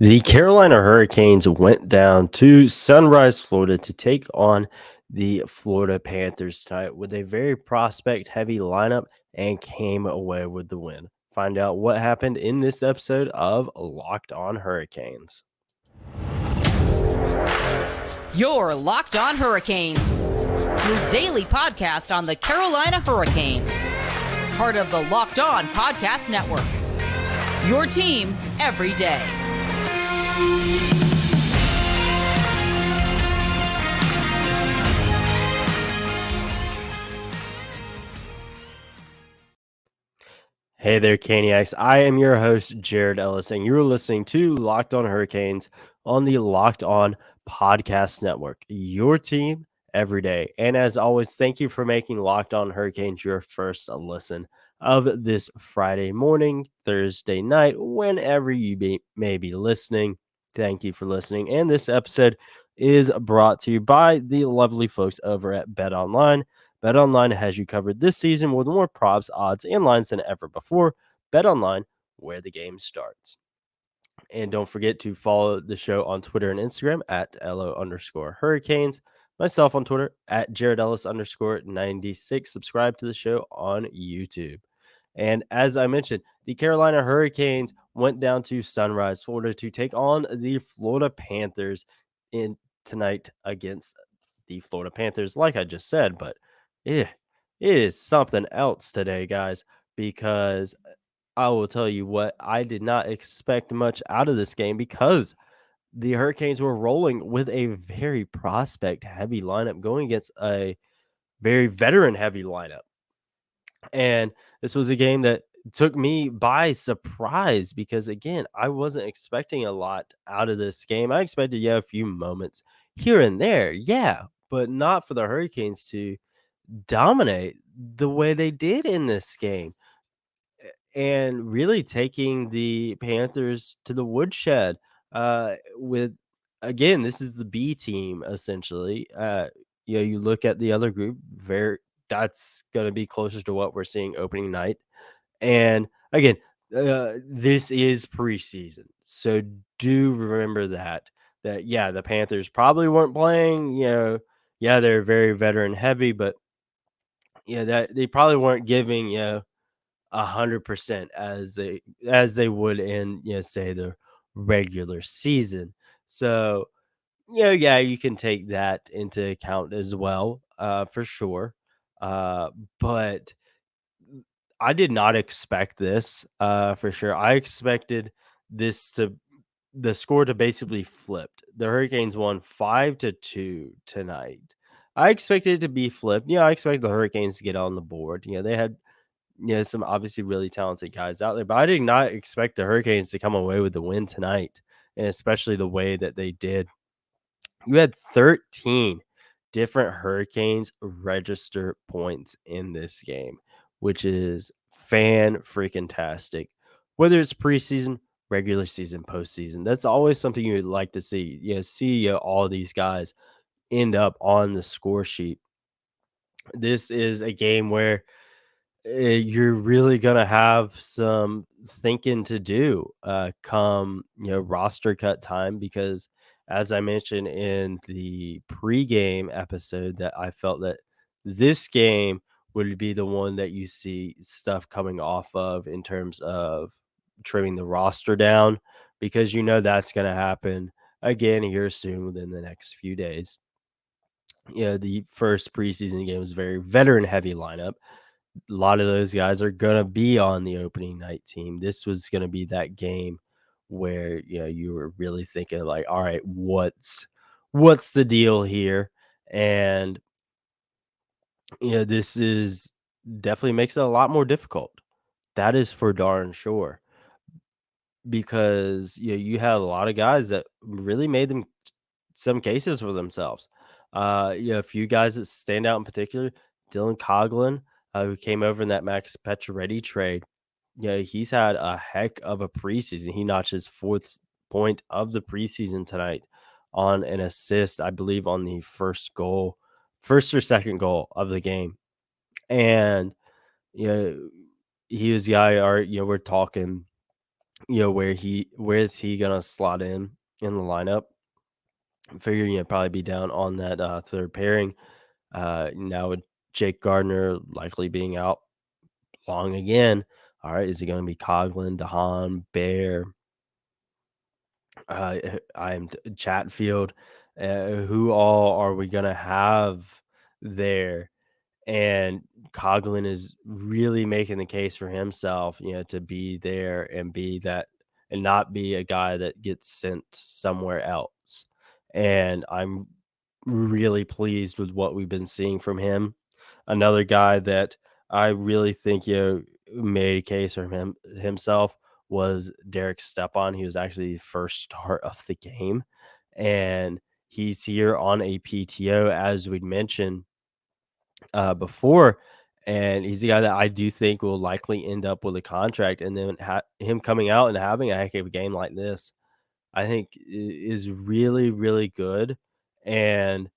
The Carolina Hurricanes went down to Sunrise, Florida to take on the Florida Panthers tonight with a very prospect heavy lineup and came away with the win. Find out what happened in this episode of Locked On Hurricanes. You're Locked On Hurricanes, your daily podcast on the Carolina Hurricanes, part of the Locked On Podcast Network. Your team every day. Hey there, Caniacs. I am your host, Jared Ellis, and you're listening to Locked On Hurricanes on the Locked On Podcast Network, your team every day. And as always, thank you for making Locked On Hurricanes your first listen of this Friday morning, Thursday night, whenever you may be listening. Thank you for listening. And this episode is brought to you by the lovely folks over at BetOnline. BetOnline has you covered this season with more props, odds, and lines than ever before. BetOnline, where the game starts. And don't forget to follow the show on Twitter and Instagram at LO_Hurricanes. Myself on Twitter at Jared Ellis _96. Subscribe to the show on YouTube. And as I mentioned, the Carolina Hurricanes went down to Sunrise, Florida to take on the Florida Panthers in tonight against the Florida Panthers, like I just said. But it is something else today, guys, because I will tell you what, I did not expect much out of this game because the Hurricanes were rolling with a very prospect heavy lineup going against a very veteran heavy lineup. And this was a game that took me by surprise because, again, I wasn't expecting a lot out of this game. I expected, a few moments here and there. Yeah, but not for the Hurricanes to dominate the way they did in this game and really taking the Panthers to the woodshed with again, this is the B team essentially. You look at the other group, that's going to be closer to what we're seeing opening night. And again, this is preseason, so do remember that yeah, the Panthers probably weren't playing. Yeah, they're very veteran heavy, but yeah, that they probably weren't giving 100% as they would in say the regular season. So yeah, you can take that into account as well, for sure. But I did not expect this, for sure. I expected this to the score to basically flipped. The Hurricanes won 5-2 tonight. I expected it to be flipped. Yeah, I expected the Hurricanes to get on the board. They had some obviously really talented guys out there, but I did not expect the Hurricanes to come away with the win tonight, and especially the way that they did. You had 13 different Hurricanes register points in this game, which is fan freaking tastic. Whether it's preseason, regular season, postseason, that's always something you would like to see. See all these guys end up on the score sheet. This is a game where you're really gonna have some thinking to do come roster cut time because as I mentioned in the pregame episode that I felt that this game would be the one that you see stuff coming off of in terms of trimming the roster down because that's going to happen again here soon within the next few days. The first preseason game was very veteran heavy lineup. A lot of those guys are going to be on the opening night team. This was going to be that game where you were really thinking like, all right, what's the deal here? And this is definitely makes it a lot more difficult. That is for darn sure. Because you had a lot of guys that really made them some cases for themselves. A few guys that stand out in particular, Dylan Coughlin, who came over in that Max Pacioretty trade. Yeah, he's had a heck of a preseason. He notched his fourth point of the preseason tonight on an assist, I believe, on the first or second goal of the game. And he was the guy. We're talking where is he gonna slot in the lineup? I'm figuring he'd probably be down on that third pairing. Now with Jake Gardner likely being out long again. All right, is it going to be Coughlin, Dahan, Bear, I'm Chatfield? Who all are we going to have there? And Coughlin is really making the case for himself, to be there and be that and not be a guy that gets sent somewhere else. And I'm really pleased with what we've been seeing from him. Another guy that I really think made a case for himself was Derek Stepan. He was actually the first start of the game, and he's here on a PTO, as we'd mentioned before, and he's the guy that I do think will likely end up with a contract. And then him coming out and having a heck of a game like this, I think is really, really good. And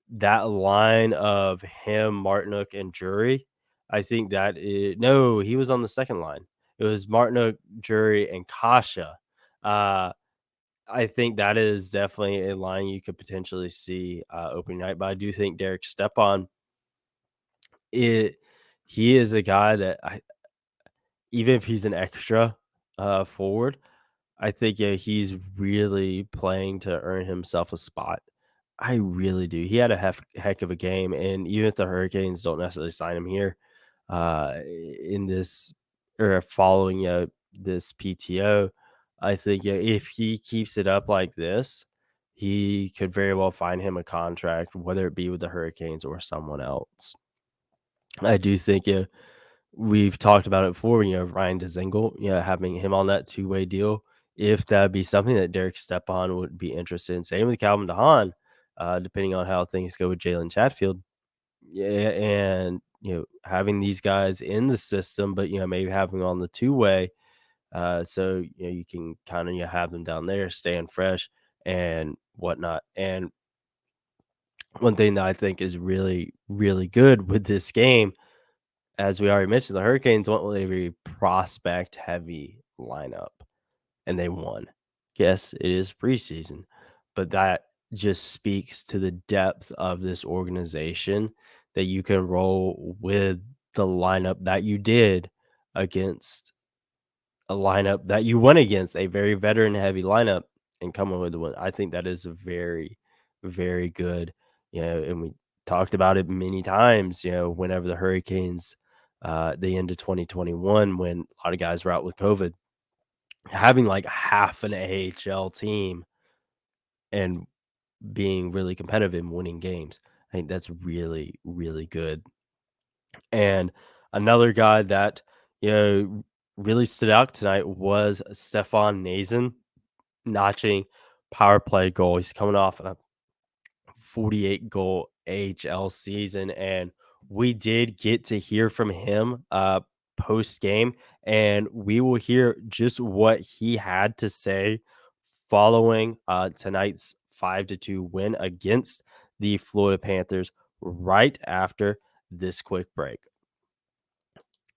that line of him, Martinook, and Jury, I think no, he was on the second line. It was Martinook, Jury, and Kasha. Uh, I think that is definitely a line you could potentially see opening night. But I do think Derek Stepan, it he is a guy that even if he's an extra forward, I think he's really playing to earn himself a spot. I really do. He had a heck of a game, and even if the Hurricanes don't necessarily sign him here, in this or following this PTO, I think if he keeps it up like this, he could very well find him a contract, whether it be with the Hurricanes or someone else. I do think we've talked about it before, Ryan Dzingel, having him on that two-way deal. If that'd be something that Derek Stepan would be interested in. Same with Calvin DeHaan, depending on how things go with Jalen Chatfield. Yeah, and having these guys in the system, but maybe having on the two-way, so you can kind of have them down there, staying fresh and whatnot. And one thing that I think is really, really good with this game, as we already mentioned, the Hurricanes went with a very prospect heavy lineup and they won. Yes, it is preseason, but that just speaks to the depth of this organization that you can roll with the lineup that you did against a lineup that you went against, a very veteran heavy lineup, and coming with the win. I think that is a very, very good, and we talked about it many times, whenever the Hurricanes, the end of 2021, when a lot of guys were out with COVID, having like half an AHL team and being really competitive and winning games. I think that's really, really good. And another guy that, really stood out tonight was Stefan Noesen, notching power play goal. He's coming off a 48 goal AHL season, and we did get to hear from him post game, and we will hear just what he had to say following tonight's 5-2 win against the Florida Panthers right after this quick break.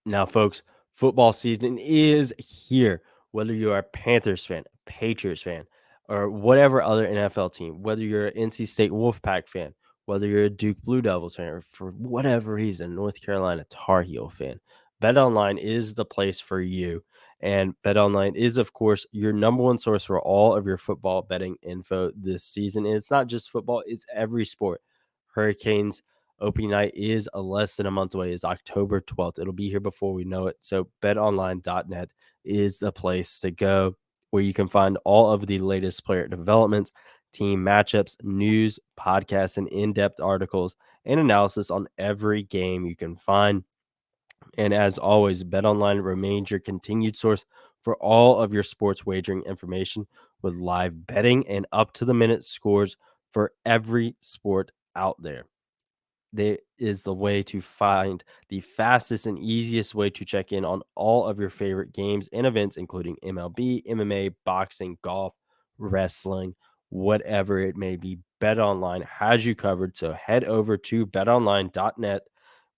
Now, folks, football season is here. Whether you're a Panthers fan, Patriots fan, or whatever other NFL team, whether you're an NC State Wolfpack fan, whether you're a Duke Blue Devils fan, or for whatever reason, North Carolina Tar Heel fan, BetOnline is the place for you. And BetOnline is, of course, your number one source for all of your football betting info this season. And it's not just football, it's every sport. Hurricanes opening night is less than a month away. Is October 12th. It'll be here before we know it. So betonline.net is the place to go, where you can find all of the latest player developments, team matchups, news, podcasts, and in-depth articles and analysis on every game you can find. And as always, BetOnline remains your continued source for all of your sports wagering information, with live betting and up-to-the-minute scores for every sport out there. There is the way to find the fastest and easiest way to check in on all of your favorite games and events, including MLB, MMA, boxing, golf, wrestling, whatever it may be. BetOnline has you covered. So head over to betonline.net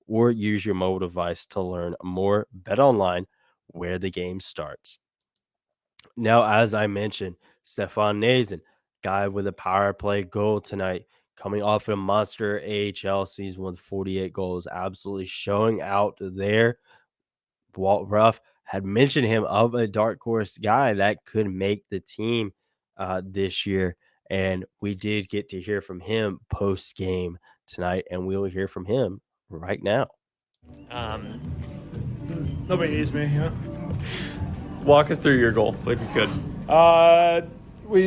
or use your mobile device to learn more. BetOnline, where the game starts. Now, as I mentioned, Stefan Noesen, guy with a power play goal tonight, coming off a monster AHL season with 48 goals, absolutely showing out there. Walt Ruff had mentioned him of a dark horse guy that could make the team this year. And we did get to hear from him post game tonight, and we will hear from him right now. Um, Nobody needs me, yeah. Walk us through your goal, if you could. We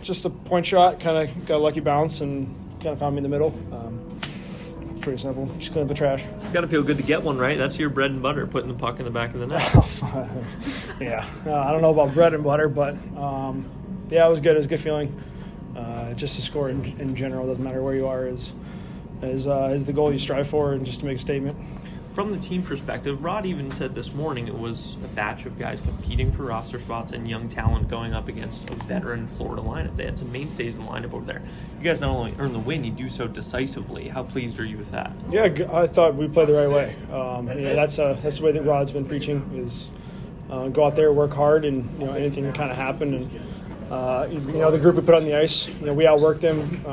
just a point shot, kind of got a lucky bounce and kind of found me in the middle. Pretty simple. Just clean up the trash. It's got to feel good to get one, right? That's your bread and butter, putting the puck in the back of the net. Yeah, I don't know about bread and butter, but yeah, it was good. It was a good feeling. Just to score in general, doesn't matter where you are, is the goal you strive for, and just to make a statement. From the team perspective, Rod even said this morning it was a batch of guys competing for roster spots and young talent going up against a veteran Florida lineup. They had some mainstays in the lineup over there. You guys not only earned the win, you do so decisively. How pleased are you with that? Yeah, I thought we played the right way. That's the way that Rod's been preaching, is go out there, work hard, and anything can kind of happen. And the group we put on the ice, we outworked them.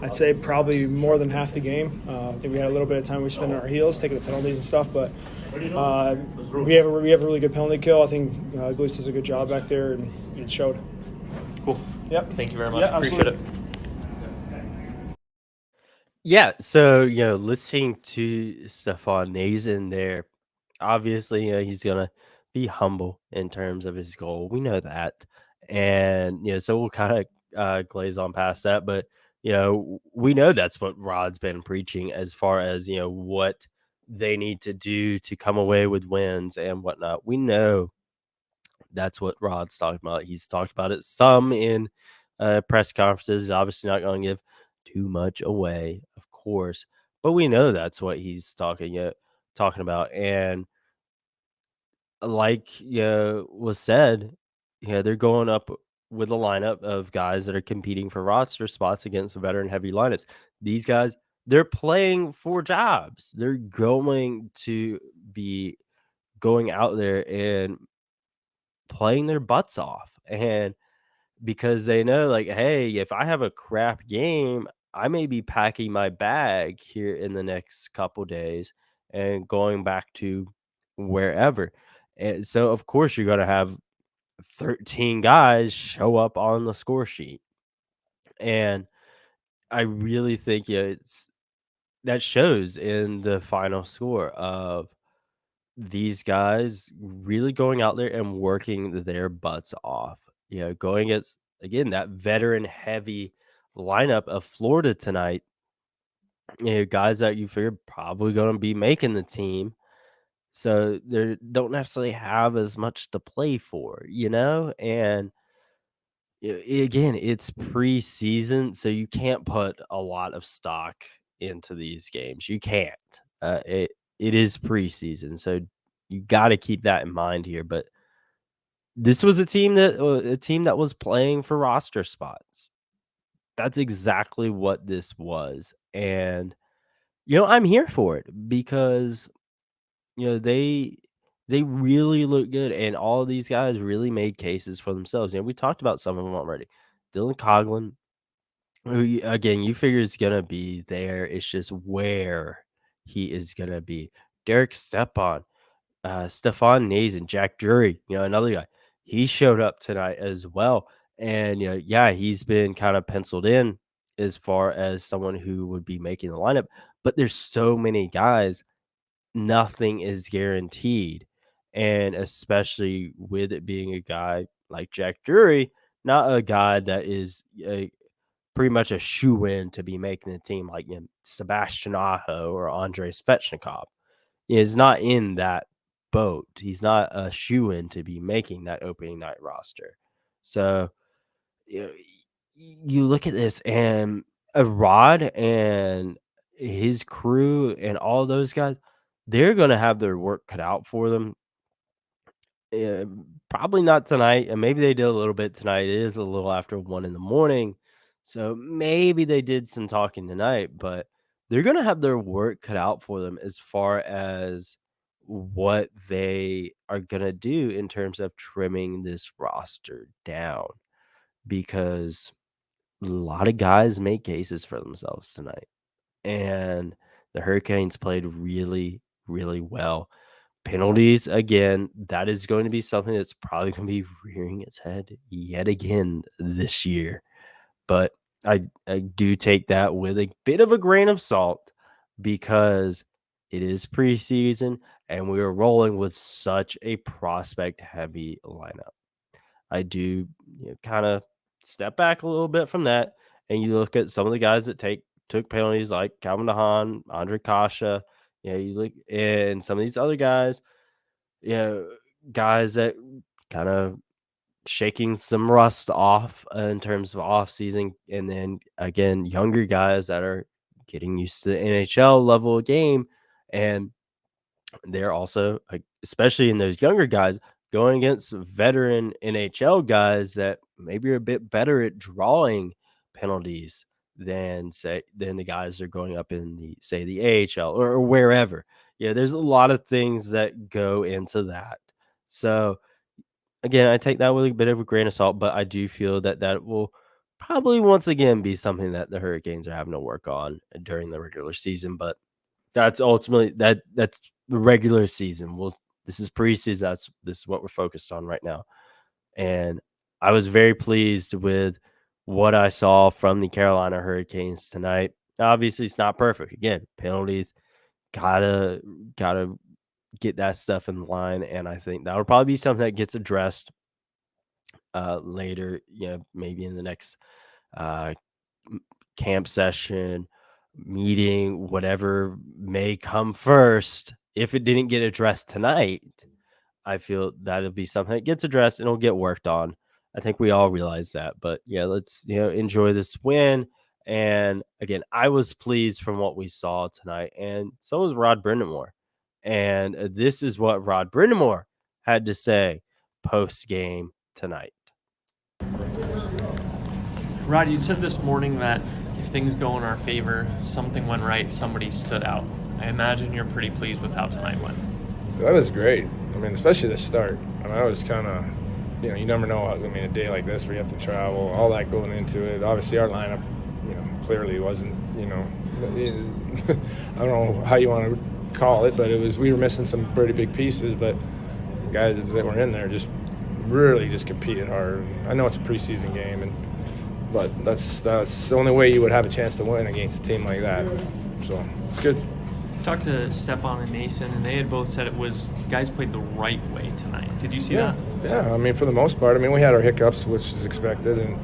I'd say probably more than half the game. I think we had a little bit of time we spent on our heels, taking the penalties and stuff, but we have a really good penalty kill. I think Ellis does a good job back there, and it showed. Cool. Yep. Thank you very much. Yeah, Appreciate it. Yeah, so listening to Stefan Noesen there, obviously, he's gonna be humble in terms of his goal. We know that, and so we'll kind of glaze on past that. But we know that's what Rod's been preaching as far as what they need to do to come away with wins and whatnot. We know that's what Rod's talking about. He's talked about it some in press conferences. Obviously, not going to give too much away, of course, but we know that's what he's talking about. And like was said, they're going up with a lineup of guys that are competing for roster spots against veteran heavy lineups. These guys, they're playing for jobs. They're going to be going out there and playing their butts off. And because they know, like, hey, if I have a crap game, I may be packing my bag here in the next couple days and going back to wherever. And so, of course, you're going to have 13 guys show up on the score sheet. And I really think that shows in the final score of these guys really going out there and working their butts off. Going against, again, that veteran heavy lineup of Florida tonight. Guys that you figure probably going to be making the team. So they don't necessarily have as much to play for, and again, it's preseason, so you can't put a lot of stock into these games. You can't. It is preseason, so you got to keep that in mind here. But this was a team that was playing for roster spots. That's exactly what this was, and I'm here for it because they really look good, and all of these guys really made cases for themselves. We talked about some of them already. Dylan Coughlin, who again you figure is gonna be there. It's just where he is gonna be. Derek Stepan, Stefan Noesen, Jack Drury, another guy. He showed up tonight as well, and yeah, he's been kind of penciled in as far as someone who would be making the lineup. But there's so many guys, nothing is guaranteed. And especially with it being a guy like Jack Drury, not a guy that is pretty much a shoe-in to be making the team like Sebastian Aho or Andrei Svechnikov. Is not in that boat. He's not a shoe-in to be making that opening night roster. So you look at this, and Rod and his crew and all those guys, they're going to have their work cut out for them. Probably not tonight, and maybe they did a little bit tonight. It is a little after 1 a.m, so maybe they did some talking tonight, but they're going to have their work cut out for them as far as what they are going to do in terms of trimming this roster down, because a lot of guys make cases for themselves tonight. And the Hurricanes played really, really well. Penalties, again, that is going to be something that's probably going to be rearing its head yet again this year. But I do take that with a bit of a grain of salt, because it is preseason and we are rolling with such a prospect-heavy lineup. I do kind of step back a little bit from that, and you look at some of the guys that took penalties, like Calvin DeHaan, Andre Kasha. You look and some of these other guys, guys that kind of shaking some rust off in terms of off season, and then again younger guys that are getting used to the NHL level of game, and they're also, especially in those younger guys, going against veteran NHL guys that maybe are a bit better at drawing penalties than the guys that are going up in the AHL or wherever. Yeah, there's a lot of things that go into that. So again, I take that with a bit of a grain of salt, but I do feel that will probably once again be something that the Hurricanes are having to work on during the regular season. But that's ultimately that's the regular season. This is preseason. This is what we're focused on right now. And I was very pleased with what I saw from the Carolina Hurricanes tonight. Obviously, it's not perfect. Again, penalties, gotta get that stuff in line, and I think that would probably be something that gets addressed later. Maybe in the next uh, camp session, meeting, whatever may come first. If it didn't get addressed tonight, I feel that'll be something that gets addressed and it'll get worked on. I think we all realize that. But yeah, let's enjoy this win. And again, I was pleased from what we saw tonight, and so was Rod Brind'Amour. And this is what Rod Brind'Amour had to say post game tonight. Rod, you said this morning that if things go in our favor, something went right, somebody stood out. I imagine you're pretty pleased with how tonight went. That was great. I mean, especially the start. I mean, I was kind of, you never know. I mean, a day like this where you have to travel, all that going into it. Obviously, our lineup, clearly wasn't, I don't know how you want to call it, but we were missing some pretty big pieces. But the guys that were in there just really just competed hard. I know it's a preseason game, but that's the only way you would have a chance to win against a team like that. So it's good. Talked to Stefan and Noesen, and they had both said guys played the right way tonight. Did you see that? Yeah. I mean, for the most part. I mean, we had our hiccups, which is expected, and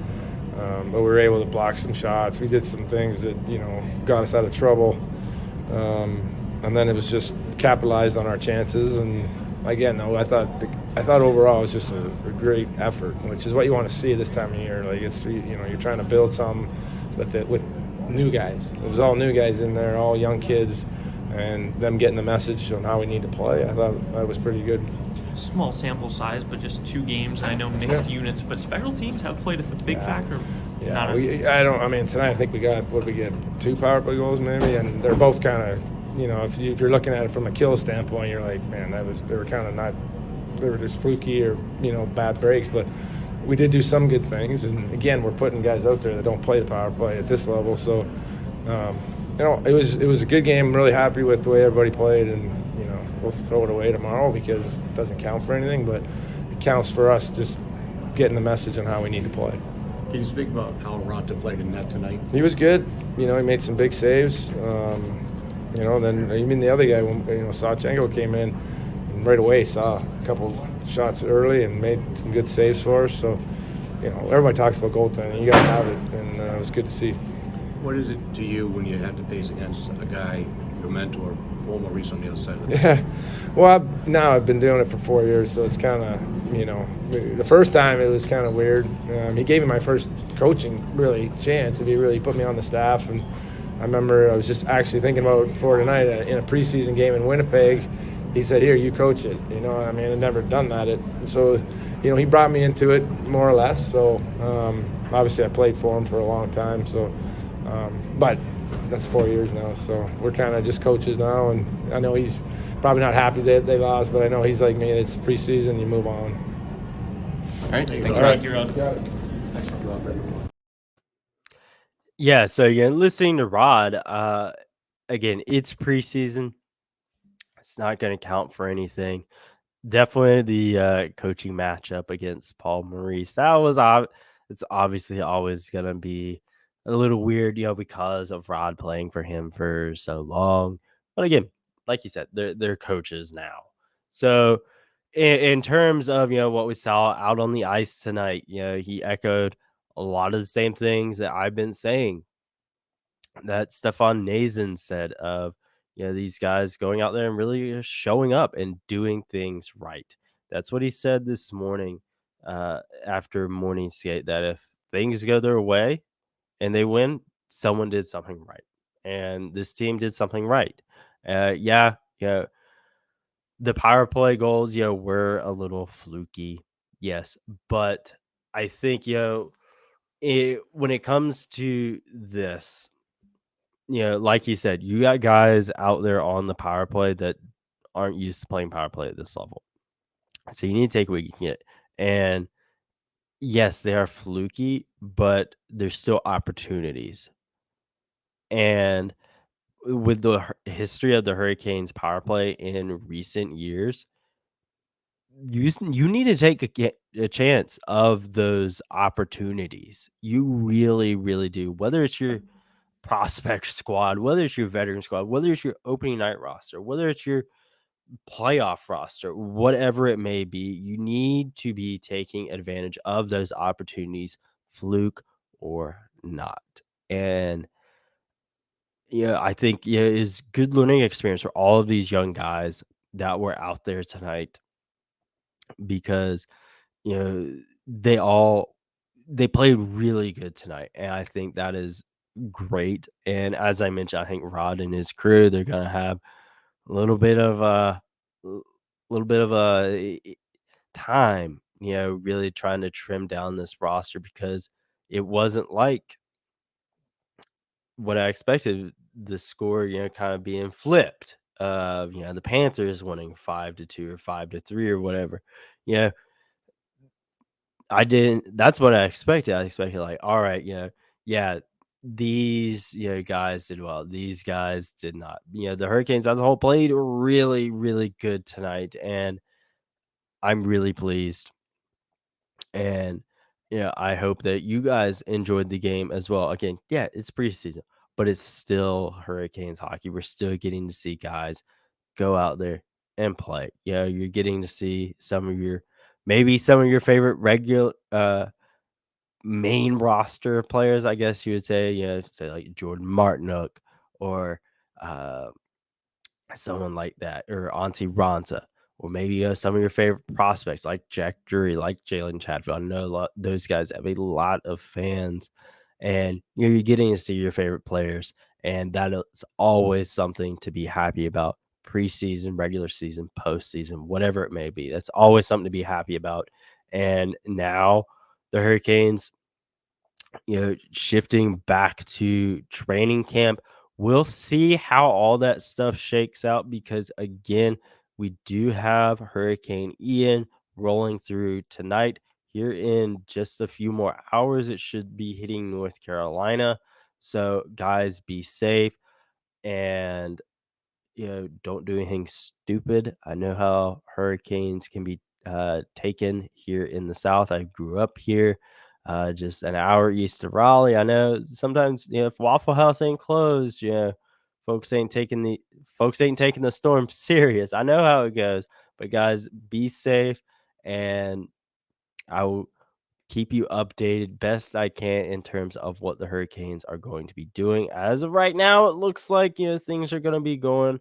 but we were able to block some shots. We did some things that got us out of trouble, and then it was just capitalized on our chances. And again, though, I thought overall it was just a great effort, which is what you want to see this time of year. Like it's you're trying to build something with new guys. It was all new guys in there, all young kids. And them getting the message on how we need to play, I thought that was pretty good. Small sample size, but just 2 games. I know mixed units, but special teams have played a big factor. Yeah, tonight I think we got 2 power play goals maybe, and they're both kind of, if you're looking at it from a kill standpoint, you're like, man, they were kind of not, they were just fluky or bad breaks, but we did do some good things, and again, we're putting guys out there that don't play the power play at this level, so. It was a good game. I'm really happy with the way everybody played, and we'll throw it away tomorrow because it doesn't count for anything, but it counts for us just getting the message on how we need to play. Can you speak about how Ronta played in net tonight? He was good. He made some big saves. Then even the other guy, Sawchenko came in and right away saw a couple shots early and made some good saves for us. So, everybody talks about goaltending. You got to have it, and it was good to see. What is it to you when you have to face against a guy, your mentor, Paul Maurice, on the other side of the Yeah. Well, I've been doing it for 4 years, so it's kind of, the first time it was kind of weird. He gave me my first coaching, really, chance. He really put me on the staff. And I remember I was just actually thinking about it for tonight in a preseason game in Winnipeg. He said, here, you coach it. I'd never done that. So, he brought me into it more or less. So, obviously I played for him for a long time. So, but that's 4 years now. So we're kind of just coaches now, and I know he's probably not happy that they lost, but I know he's like me. It's preseason, you move on. All right. Thanks, All Rod. right, Rod. Yeah, so listening to Rod, again, it's preseason. It's not going to count for anything. Definitely the coaching matchup against Paul Maurice. It's obviously always going to be a little weird, because of Rod playing for him for so long. But again, like you said, they're coaches now. So in terms of, what we saw out on the ice tonight, he echoed a lot of the same things that I've been saying, that Stefan Noesen said, of these guys going out there and really showing up and doing things right. That's what he said this morning, after morning skate, that if things go their way and they win, someone did something right, and this team did something right. Yeah, the power play goals, were a little fluky, yes, but I think, when it comes to this, like you said, you got guys out there on the power play that aren't used to playing power play at this level. So you need to take what you can get. And yes, they are fluky, but there's still opportunities. And with the history of the Hurricanes power play in recent years, you need to take a chance of those opportunities. You really, really do. Whether it's your prospect squad, whether it's your veteran squad, whether it's your opening night roster, whether it's your playoff roster, whatever it may be, you need to be taking advantage of those opportunities, fluke or not. And I think is good learning experience for all of these young guys that were out there tonight, because you know they all they played really good tonight, and I think that is great. And as I mentioned, I think Rod and his crew, they're gonna have a little bit of a time, really trying to trim down this roster, because it wasn't like what I expected. The score, kind of being flipped. The Panthers winning 5-2 or 5-3 or whatever. Yeah, I didn't. That's what I expected. I expected, like, all right, yeah, these guys did well. These guys did not. The Hurricanes as a whole played really, really good tonight, and I'm really pleased. And I hope that you guys enjoyed the game as well. Again, yeah, it's preseason, but it's still Hurricanes hockey. We're still getting to see guys go out there and play. You're getting to see maybe some of your favorite regular main roster players, I guess you would say. Say like Jordan Martinook, or uh, someone like that, or Auntie Ronta, or maybe some of your favorite prospects like Jack Drury, like Jalen Chatfield. I know those guys have a lot of fans, and you're getting to see your favorite players, and that is always something to be happy about. Preseason, regular season, postseason, whatever it may be, that's always something to be happy about. And now the Hurricanes, shifting back to training camp. We'll see how all that stuff shakes out, because again, we do have Hurricane Ian rolling through tonight. Here in just a few more hours, it should be hitting North Carolina. So guys, be safe, and don't do anything stupid. I know how hurricanes can be taken here in the South. I grew up here, just an hour east of Raleigh. I know sometimes, if Waffle House ain't closed, folks ain't taking the storm serious. I know how it goes, but guys, be safe, and I will keep you updated best I can in terms of what the Hurricanes are going to be doing. As of right now, it looks like things are going to be going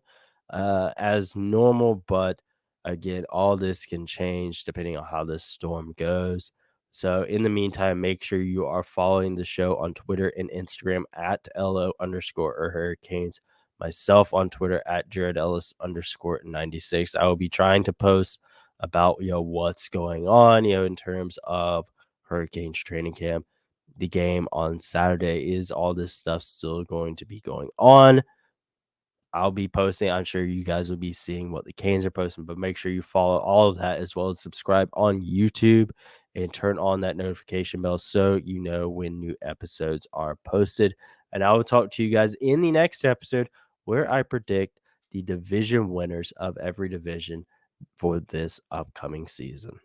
as normal, but again, all this can change depending on how this storm goes. So in the meantime, make sure you are following the show on Twitter and Instagram at LO_or Hurricanes. Myself on Twitter at Jared Ellis _96. I will be trying to post about what's going on in terms of Hurricanes training camp. the game on Saturday. Is all this stuff still going to be going on? I'll be posting. I'm sure you guys will be seeing what the Canes are posting, but make sure you follow all of that as well as subscribe on YouTube and turn on that notification bell so you know when new episodes are posted. And I will talk to you guys in the next episode where I predict the division winners of every division for this upcoming season.